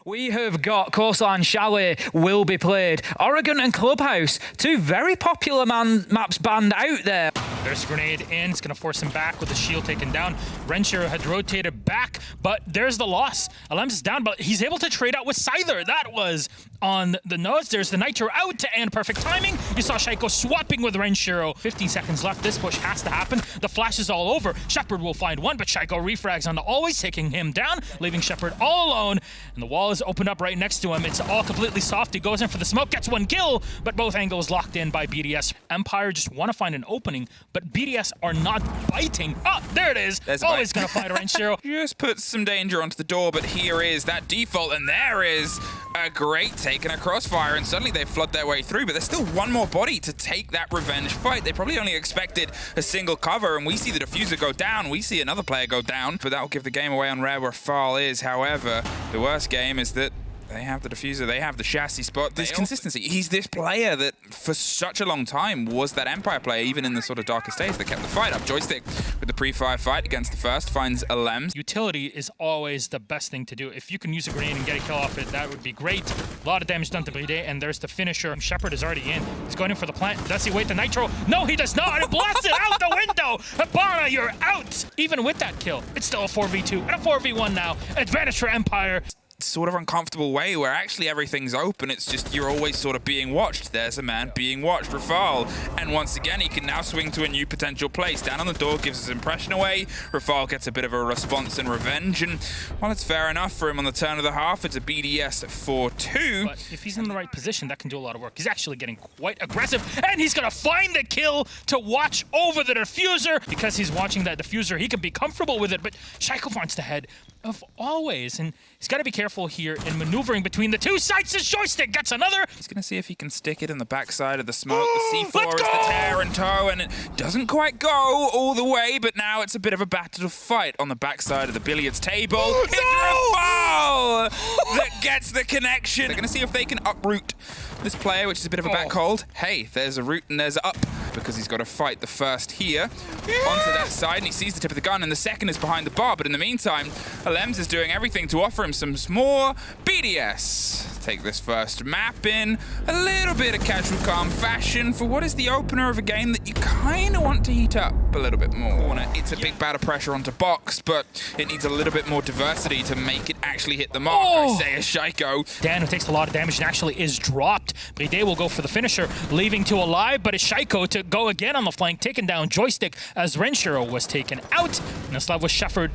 We have got Coastline, Chalet will be played. Oregon and Clubhouse, two very popular maps banned out there. There's a grenade in, it's gonna force him back with the shield taken down. Renshiro had rotated back, but there's the loss. Alems is down, but he's able to trade out with Scyther. That was on the nose. There's the Nitro out to end, perfect timing. You saw Shaiiko swapping with Renshiro. 15 seconds left, this push has to happen. The flash is all over. Shepard will find one, but Shaiiko refrags on the always, taking him down, leaving Shepard all alone. And the wall is opened up right next to him. It's all completely soft. He goes in for the smoke, gets one kill, but both angles locked in by BDS. Empire just want to find an opening, but BDS are not biting. Oh, there it is. There's always going to fight Renshiro. Just puts some danger onto the door, but here is that default, and there is a great take and a crossfire, and suddenly they flood their way through, but there's still one more body to take that revenge fight. They probably only expected a single cover, and we see the diffuser go down. We see another player go down, but that will give the game away on where Rafal is. However, the worst game is that they have the diffuser, they have the chassis spot. There's consistency. He's this player that for such a long time was that Empire player, even in the sort of darkest days that kept the fight up. JoyStiCK with the pre-fire fight against the first finds Alems. Utility is always the best thing to do. If you can use a grenade and get a kill off it, that would be great. A lot of damage done to BD, and there's the finisher. Shepard is already in. He's going in for the plant. Does he wait the Nitro? No, he does not. It blasts it out the window. Habana, you're out. Even with that kill, it's still a 4v2 and a 4v1 now. Advantage for Empire. Sort of uncomfortable way where actually everything's open. It's just you're always sort of being watched. There's a man being watched, Rafal, and once again he can now swing to a new potential place. Down on the door gives his impression away. Rafal gets a bit of a response and revenge, and while it's fair enough for him on the turn of the half, it's a BDS 4-2. But if he's in the right position, that can do a lot of work. He's actually getting quite aggressive, and he's gonna find the kill to watch over the diffuser. Because he's watching that diffuser, he can be comfortable with it, but Shaiiko finds the head of always, and he's got to be careful here in maneuvering between the two sites as JoyStiCK gets another. He's going to see if he can stick it in the backside of the smoke. The C4 is the tear and toe, and it doesn't quite go all the way, but now it's a bit of a battle fight on the backside of the billiards table. It's Rafal that gets the connection. They're going to see if they can uproot this player, which is a bit of a back hold. Hey, there's a root and there's a up, because he's got to fight the first here onto that side, and he sees the tip of the gun, and the second is behind the bar. But in the meantime, Alems is doing everything to offer him some more BDS. Take this first map in a little bit of casual calm fashion for what is the opener of a game that you kind of want to heat up a little bit more. It's a big bout of pressure onto box, but it needs a little bit more diversity to make it actually hit the mark. I say as Shaiiko. Dan, who takes a lot of damage and actually is dropped. BD will go for the finisher, leaving to alive, but it's Shaiiko to go again on the flank, taking down JoyStiCK as Renshiro was taken out. And this love was Shepard,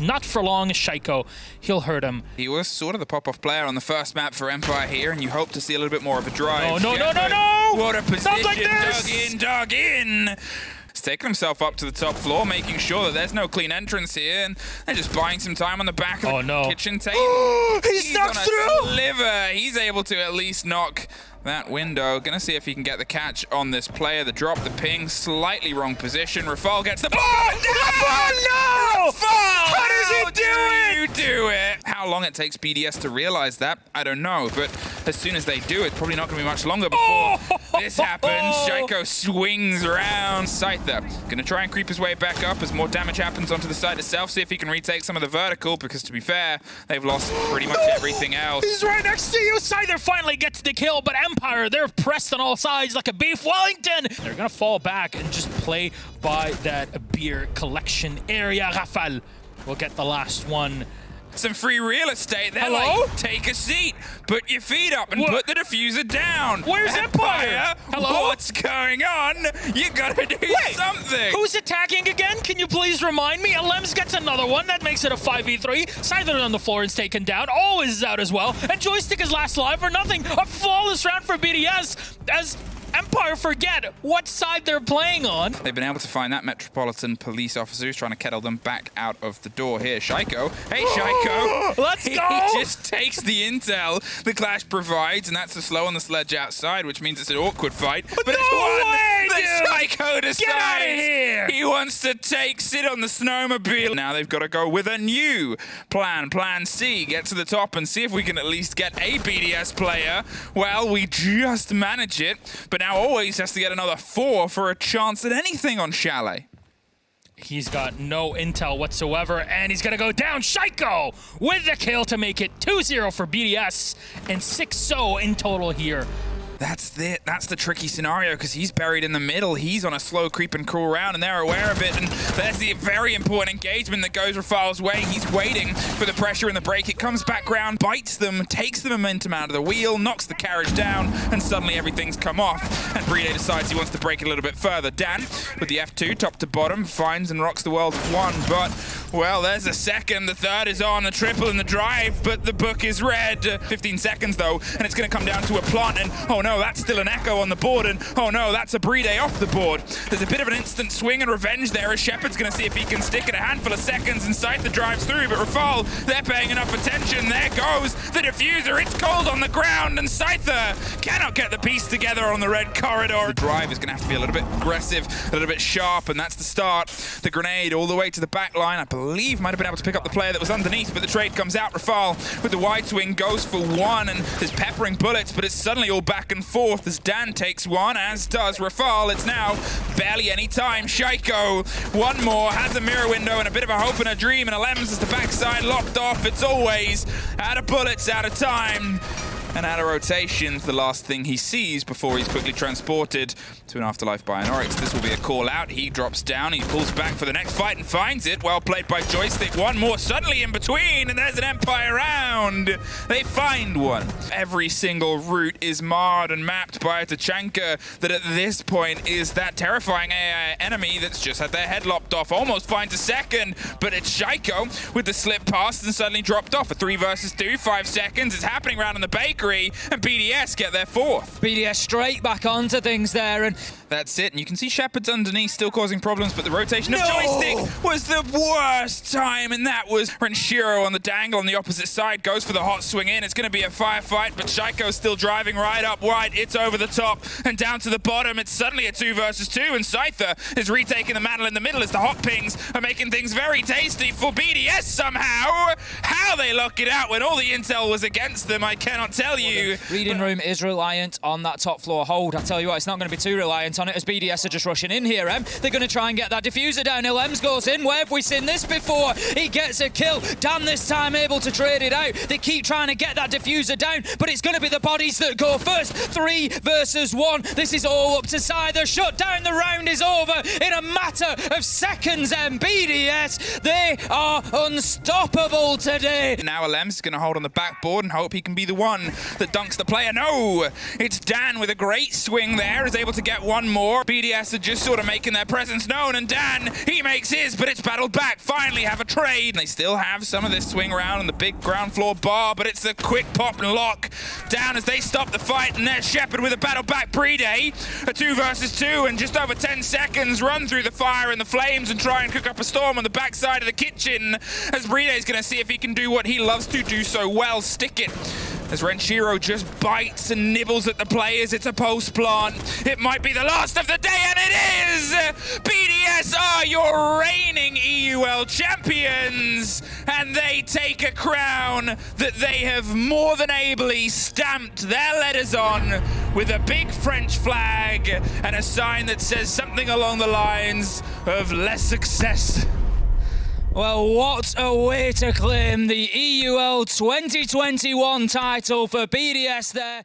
not for long. Shaiiko, he'll hurt him. He was sort of the pop-off player on the first map for Empire here, and you hope to see a little bit more of a drive. No. What a position, like this. dug in. He's taking himself up to the top floor, making sure that there's no clean entrance here, and they're just buying some time on the back of the kitchen table. He's knocked through! Sliver. He's able to at least knock that window. Gonna see if he can get the catch on this player. The drop, the ping, slightly wrong position. Rafal gets the ball. No! Rafal! How does he do it? You do it. How long it takes BDS to realize that, I don't know. But as soon as they do, it's probably not going to be much longer before this happens. Shaiiko swings around. Scyther going to try and creep his way back up as more damage happens onto the side itself. See if he can retake some of the vertical, because to be fair, they've lost pretty much everything else. He's right next to you. Scyther finally gets the kill, but Empire, they're pressed on all sides like a beef Wellington. They're going to fall back and just play by that beer collection area. Rafal will get the last one. Some free real estate. They're Hello? like, take a seat, put your feet up, and put the diffuser down. Where's Empire? Hello? What's going on? You gotta do something. Who's attacking again? Can you please remind me? Alems gets another one. That makes it a 5v3. Scyther on the floor is taken down. Always is out as well. And JoyStiCK is last live for nothing. A flawless round for BDS as Empire forget what side they're playing on. They've been able to find that Metropolitan Police officer who's trying to kettle them back out of the door here. Shaiiko. Hey, Shaiiko. Let's go. He just takes the intel the Clash provides, and that's a slow on the sledge outside, which means it's an awkward fight. But no it's one way, that Shaiiko decides. Get out of here. He wants to sit on the snowmobile. Now they've got to go with a new plan. Plan C. Get to the top and see if we can at least get a BDS player. Well, we just manage it, but now always has to get another 4 for a chance at anything on Chalet. He's got no intel whatsoever, and he's gonna go down. Shaiiko with the kill to make it 2-0 for BDS, and 6-0 in total here. That's the tricky scenario, because he's buried in the middle. He's on a slow creep and crawl round, and they're aware of it. And there's the very important engagement that goes Rafal's way. He's waiting for the pressure in the break. It comes back round, bites them, takes the momentum out of the wheel, knocks the carriage down, and suddenly everything's come off. And BDS decides he wants to break it a little bit further. Dan, with the F2, top to bottom, finds and rocks the world of one. But, well, there's a second. The third is on, the triple in the drive, but the book is red. 15 seconds, though, and it's going to come down to a plant. And, oh no, that's still an Echo on the board, and oh no, that's a BDS off the board. There's a bit of an instant swing and revenge there as Shepard's going to see if he can stick it a handful of seconds, and Scyther drives through, but Rafal, they're paying enough attention. There goes the diffuser. It's cold on the ground, and Scyther cannot get the piece together on the red corridor. The drive is going to have to be a little bit aggressive, a little bit sharp, and that's the start. The grenade all the way to the back line, I believe might have been able to pick up the player that was underneath, but the trade comes out. Rafal with the wide swing goes for one, and there's peppering bullets, but it's suddenly all back and forth as Dan takes one, as does Rafal. It's now barely any time. Shaiiko, one more, has a mirror window and a bit of a hope and a dream, and Alems is the backside locked off. It's always out of bullets, out of time, and out of rotations. The last thing he sees before he's quickly transported to an afterlife by an Oryx. This will be a call out. He drops down, he pulls back for the next fight and finds it. Well played by JoyStiCK. One more suddenly in between, and there's an Empire round. They find one. Every single route is marred and mapped by a Tachanka that at this point is that terrifying AI enemy that's just had their head lopped off. Almost finds a second, but it's Shaiiko with the slip past and suddenly dropped off. A 3 versus 2, 5 seconds. It's happening round in the bakery, and BDS get their fourth. BDS straight back onto things there, and that's it. And you can see Shepard's underneath still causing problems, but the rotation of JoyStiCK was the worst time, and that was Renshiro on the dangle on the opposite side. Goes for the hot swing in. It's going to be a firefight, but Shaiiko's still driving right up wide. It's over the top and down to the bottom. It's suddenly a 2 versus 2, and Scyther is retaking the mantle in the middle as the hot pings are making things very tasty for BDS somehow. How they lock it out when all the intel was against them, I cannot tell you. Reading room is reliant on that top floor hold. I tell you what, it's not going to be too reliant on it as BDS are just rushing in here. They're going to try and get that diffuser down. Alems goes in. Where have we seen this before? He gets a kill. Dan this time able to trade it out. They keep trying to get that diffuser down, but it's going to be the bodies that go first. 3 versus 1. This is all up to Scyther. Shut down. The round is over in a matter of seconds, and BDS, they are unstoppable today. Now Alems is going to hold on the backboard and hope he can be the one that dunks the player. No! It's Dan with a great swing there, is able to get one more. BDS are just sort of making their presence known, and Dan, he makes his, but it's battled back. Finally have a trade. They still have some of this swing around on the big ground floor bar, but it's a quick pop and lock down as they stop the fight, and there's Shepard with a battle back. BDS, a 2 versus 2, and just over 10 seconds, run through the fire and the flames and try and cook up a storm on the backside of the kitchen, as BDS is going to see if he can do what he loves to do so well, stick it. As Renshiro just bites and nibbles at the players, it's a post plant. It might be the last of the day, and it is! BDS are your reigning EUL champions, and they take a crown that they have more than ably stamped their letters on with a big French flag and a sign that says something along the lines of less success. Well, what a way to claim the EUL 2021 title for BDS there.